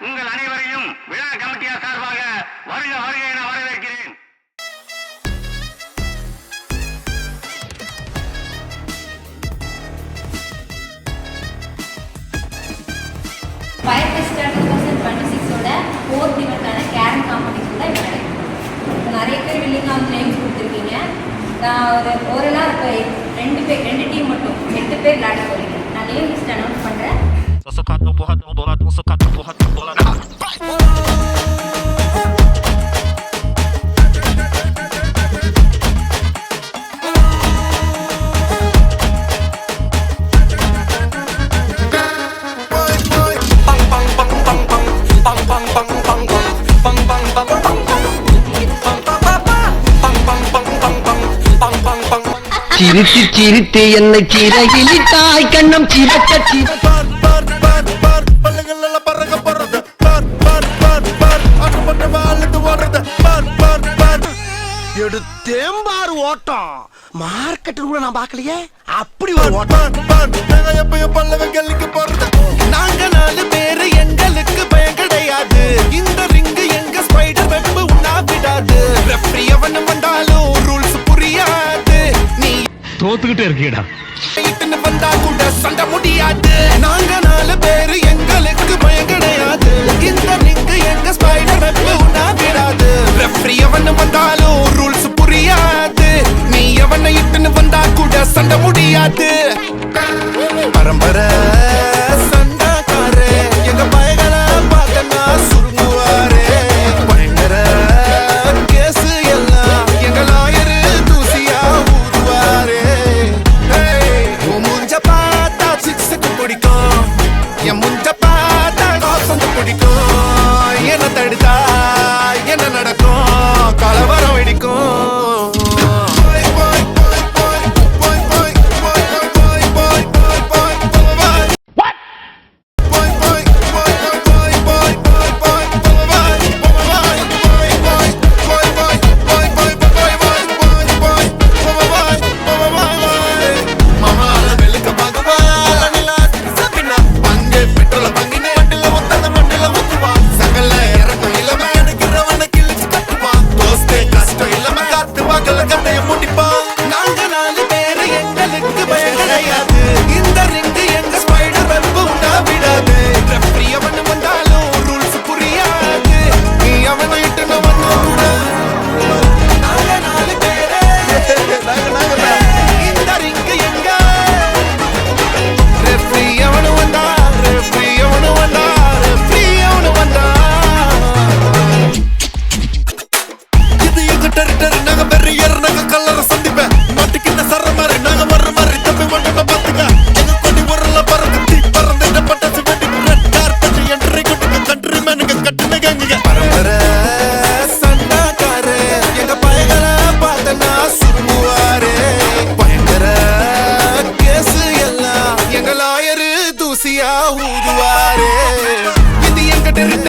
உங்கள் அனைவரையும் விழா கமிட்டியார் சார்பாக வருக வருக என வரவேற்கிறேன். ஃபயர் ஃபெஸ்டிவல் 2026ஓட 4th இவெண்ட்டான கேரம் காம்படிஷன் தான் இப்போ நடக்குது. இப்போ நிறைய பேர் வில்லிங்காக வந்து நேம்ஸ் கொடுத்துருக்கீங்க. நான் ஓரலாக இப்போ ரெண்டு டீம் மட்டும் 8 பேர் விளையாட போகிறீங்க. நான் நேம் லிஸ்ட் அனௌன்ஸ் பண்ணுறேன். சிரித்து சிரித்து என்னை சிறகிலிட்டாய் கண்ணம் சிவக்க எடுத்தேம்பாரு ஓட்டம் மார்க்கெட்டு கூட நான் பாக்கலையே. அப்படி ஒரு ஓட்டம் எப்பயும் பல்லவ கல்லிக்கு போறது. நாங்க 4 பேரு எங்களுக்கு பயம் கிடையாது. இந்த ரிங்கு எங்க ஸ்பைடர் வெப் உண்ணா விடாது. ரெஃப்ரி எவனும் வந்தாலும் ரூல்ஸ் புரியாது. நீ தோத்துக்கிட்டே இருக்கீடா. வந்தா கூட சண்டை முடியாது. நாங்க 4 பேரு எங்களுக்கு பயம்